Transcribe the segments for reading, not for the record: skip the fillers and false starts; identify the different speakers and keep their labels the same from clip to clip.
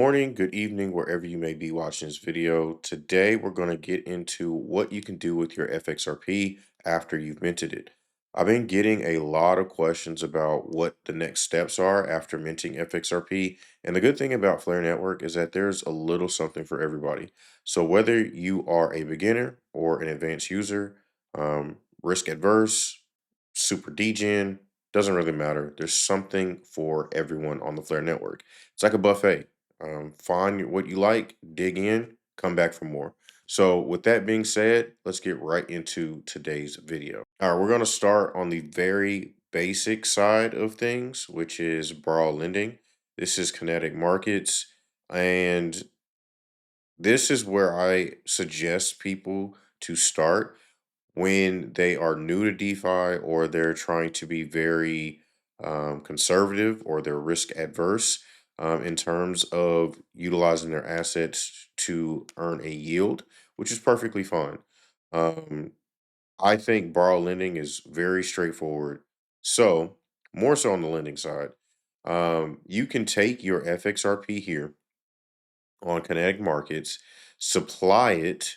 Speaker 1: Good morning, good evening, wherever you may be watching this video. Today, we're going to get into what you can do with your FXRP after you've minted it. I've been getting a lot of questions about what the next steps are after minting FXRP. And the good thing about Flare Network is that there's a little something for everybody. So whether you are a beginner or an advanced user, risk adverse, super degen, doesn't really matter. There's something for everyone on the Flare Network. It's like a buffet. Find what you like, dig in, come back for more. So, with that being said, let's get right into today's video. All right, we're going to start on the very basic side of things, which is borrow lending. This is kinetic markets. And this is where I suggest people to start when they are new to DeFi or they're trying to be very conservative or they're risk adverse in terms of utilizing their assets to earn a yield, which is perfectly fine. Um, I think borrow lending is very straightforward. So, more so on the lending side, you can take your FXRP here on Kinetic Markets, supply it,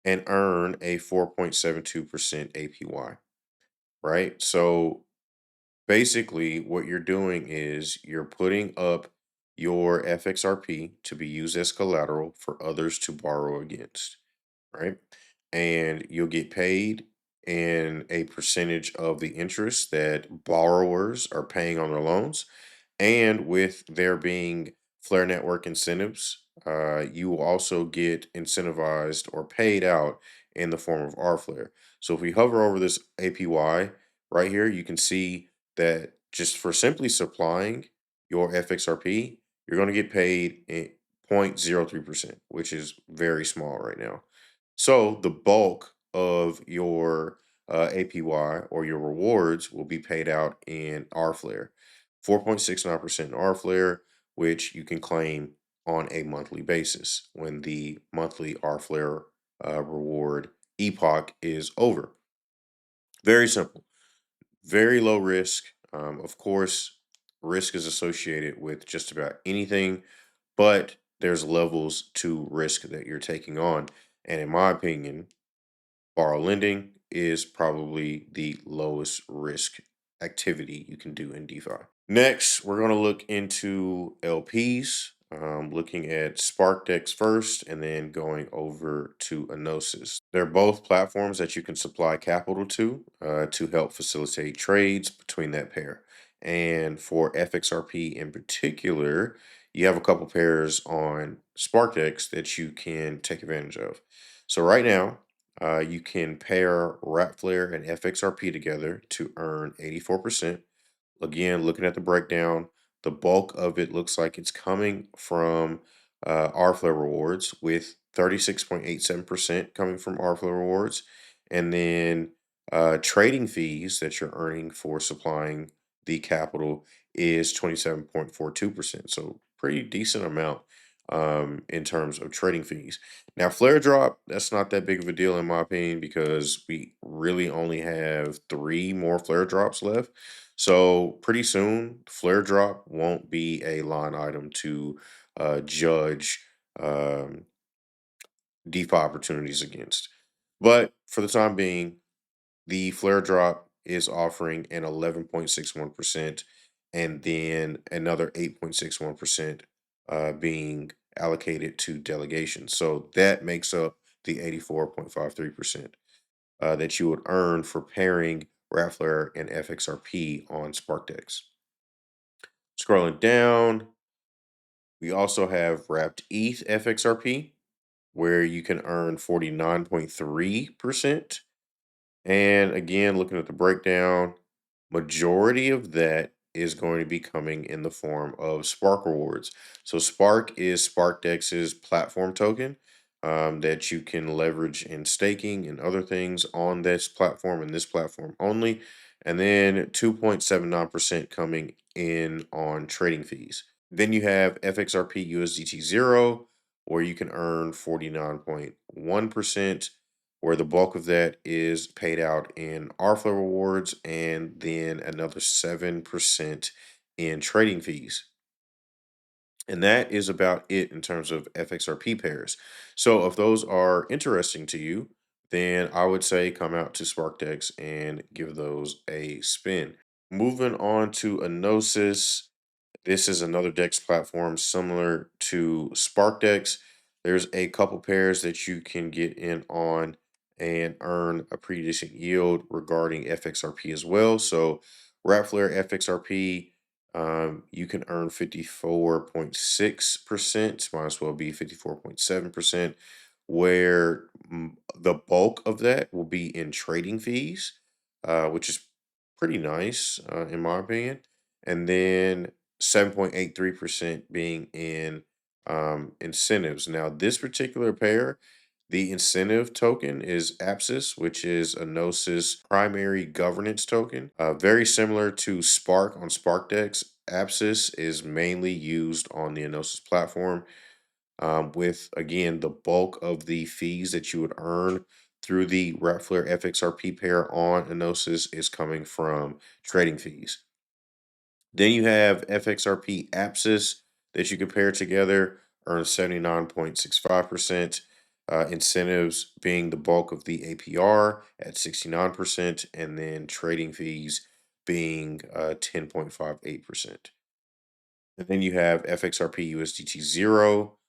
Speaker 1: and earn a 4.72% APY, right? So basically, what you're doing is you're putting up your FXRP to be used as collateral for others to borrow against, right? And you'll get paid in a percentage of the interest that borrowers are paying on their loans. And with there being Flare Network incentives, you will also get incentivized or paid out in the form of rFlare. So if we hover over this APY right here, you can see that just for simply supplying your FXRP, you're going to get paid 0.03%, which is very small right now. So the bulk of your APY or your rewards will be paid out in rFlare, 4.69% in rFlare, which you can claim on a monthly basis when the monthly rFlare reward epoch is over. Very simple, very low risk. Of course, risk is associated with just about anything, but there's levels to risk that you're taking on. And in my opinion, borrow lending is probably the lowest risk activity you can do in DeFi. Next, we're going to look into LPs, looking at SparkDex first, and then going over to Anosis. They're both platforms that you can supply capital to help facilitate trades between that pair. And for FXRP in particular, you have a couple pairs on SparkDex that you can take advantage of. So right now, you can pair Rapflare and FXRP together to earn 84%. Again, looking at the breakdown, the bulk of it looks like it's coming from rFlare rewards, with 36.87% coming from rFlare rewards. And then trading fees that you're earning for supplying the capital is 27.42%. So pretty decent amount in terms of trading fees. Now, Flare Drop, that's not that big of a deal in my opinion because we really only have 3 more Flare Drops left. So pretty soon, Flare Drop won't be a line item to judge um, DeFi opportunities against. But for the time being, the Flare Drop is offering an 11.61% and then another 8.61% being allocated to delegations. So that makes up the 84.53% that you would earn for pairing Raffler and FXRP on SparkDex. Scrolling down, we also have Wrapped ETH FXRP, where you can earn 49.3%. And again, looking at the breakdown, majority of that is going to be coming in the form of Spark rewards. So Spark is SparkDex's platform token that you can leverage in staking and other things on this platform and this platform only. And then 2.79% coming in on trading fees. Then you have FXRP USDT 0, where you can earn 49.1%, where the bulk of that is paid out in rFlow rewards, and then another 7% in trading fees. And that is about it in terms of FXRP pairs. So if those are interesting to you, then I would say come out to SparkDex and give those a spin. Moving on to Anosis. This is another DEX platform similar to SparkDex. There's a couple pairs that you can get in on and earn a pretty decent yield regarding FXRP as well. So Rattler FXRP, you can earn 54.6%, might as well be 54.7%, where the bulk of that will be in trading fees, which is pretty nice in my opinion. And then 7.83% being in incentives. Now, this particular pair, the incentive token is Apsis, which is a Gnosis primary governance token. Very similar to Spark on SparkDex. Apsis is mainly used on the Gnosis platform, with, again, the bulk of the fees that you would earn through the Rattler FXRP pair on Gnosis is coming from trading fees. Then you have FXRP Apsis that you compare together, earn 79.65%. Incentives being the bulk of the APR at 69%, and then trading fees being 10.58%. And then you have FXRP USDT Zero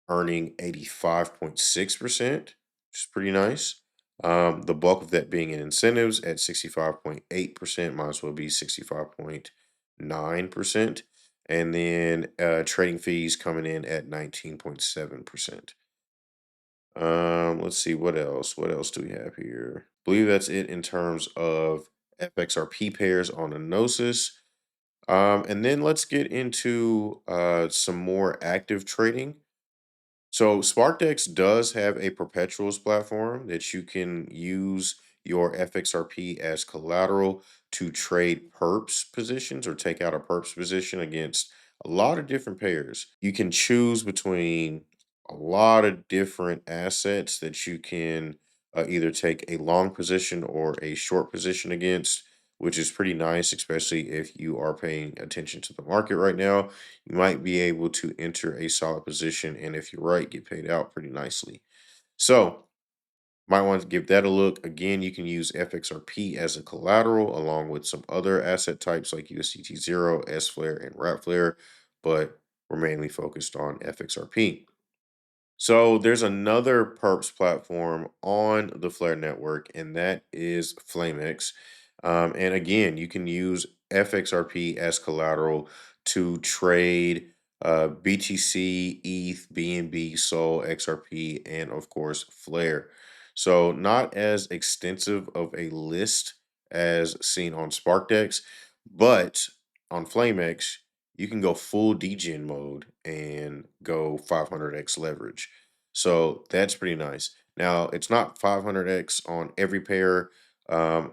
Speaker 1: earning 85.6%, which is pretty nice. The bulk of that being in incentives at 65.8%, might as well be 65.9%. And then trading fees coming in at 19.7%. Let's see what else. What else do we have here? I believe that's it in terms of FXRP pairs on the Gnosis. And then let's get into some more active trading. So SparkDex does have a perpetuals platform that you can use your FXRP as collateral to trade perps positions or take out a perps position against a lot of different pairs. You can choose between a lot of different assets that you can either take a long position or a short position against, which is pretty nice, especially if you are paying attention to the market right now. You might be able to enter a solid position, and if you're right, get paid out pretty nicely. So, might want to give that a look. Again, you can use FXRP as a collateral along with some other asset types like USDT Zero, S Flare, and Rat Flare, but we're mainly focused on FXRP. So there's another perps platform on the Flare network, and that is FlameX. And again, you can use FXRP as collateral to trade BTC, ETH, BNB, Sol, XRP, and of course Flare. So not as extensive of a list as seen on SparkDex, but on FlameX, you can go full degen mode and go 500x leverage. So that's pretty nice. Now, it's not 500x on every pair. I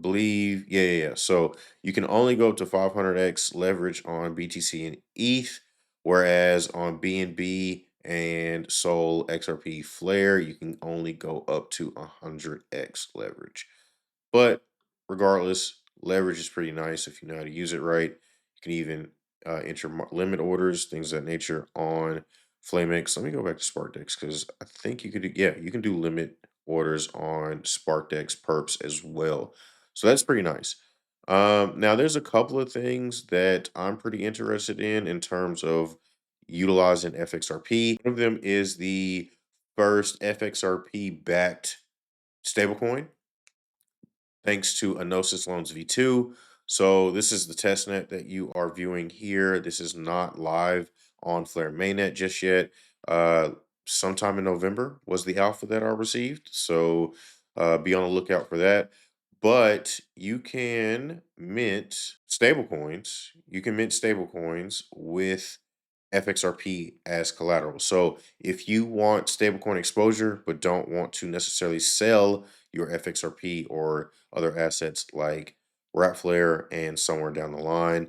Speaker 1: believe, yeah. So you can only go up to 500x leverage on BTC and ETH, whereas on BNB and Sol, XRP, Flare, you can only go up to 100x leverage. But regardless, leverage is pretty nice if you know how to use it right. You can even enter limit orders, things of that nature on FlameX. Let me go back to SparkDex because I think you could do, yeah, you can do limit orders on SparkDex perps as well. So that's pretty nice. Now, there's a couple of things that I'm pretty interested in terms of utilizing FXRP. One of them is the first FXRP backed stablecoin, thanks to Anosis Loans V2. So this is the testnet that you are viewing here. This is not live on Flare mainnet just yet. Uh, Sometime in November was the alpha that I received. So be on the lookout for that. But you can mint stablecoins. You can mint stablecoins with FXRP as collateral. So if you want stablecoin exposure but don't want to necessarily sell your FXRP or other assets like Ratflare and somewhere down the line,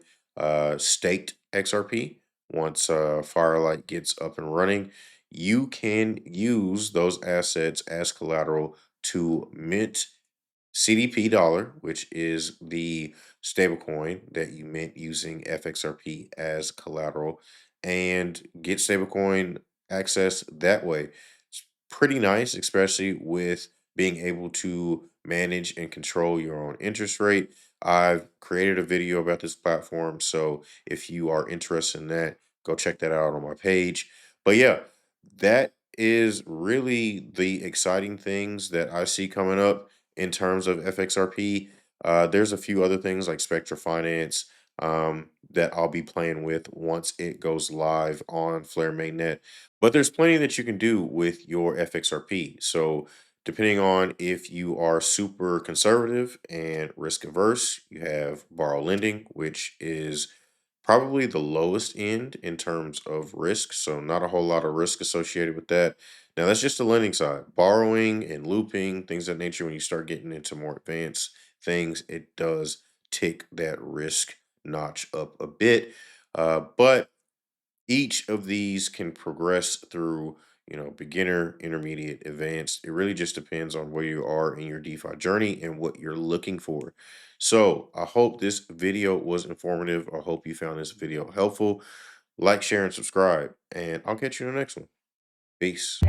Speaker 1: staked XRP, once Firelight gets up and running, you can use those assets as collateral to mint CDP dollar, which is the stablecoin that you mint using FXRP as collateral. and get stablecoin access that way. It's pretty nice, especially with being able to manage and control your own interest rate. I've created a video about this platform, so if you are interested in that, go check that out on my page. But yeah, that is really the exciting things that I see coming up in terms of FXRP. There's a few other things like Spectra Finance that I'll be playing with once it goes live on Flare Mainnet. But there's plenty that you can do with your FXRP. So, depending on if you are super conservative and risk averse, you have borrow lending, which is probably the lowest end in terms of risk. So, not a whole lot of risk associated with that. Now, that's just the lending side. Borrowing and looping, things of that nature, when you start getting into more advanced things, it does tick that risk notch up a bit. But each of these can progress through, beginner, intermediate, advanced. It really just depends on where you are in your DeFi journey and what you're looking for. So I hope this video was informative. I hope you found this video helpful. Like, share, and subscribe, and I'll catch you in the next one. Peace.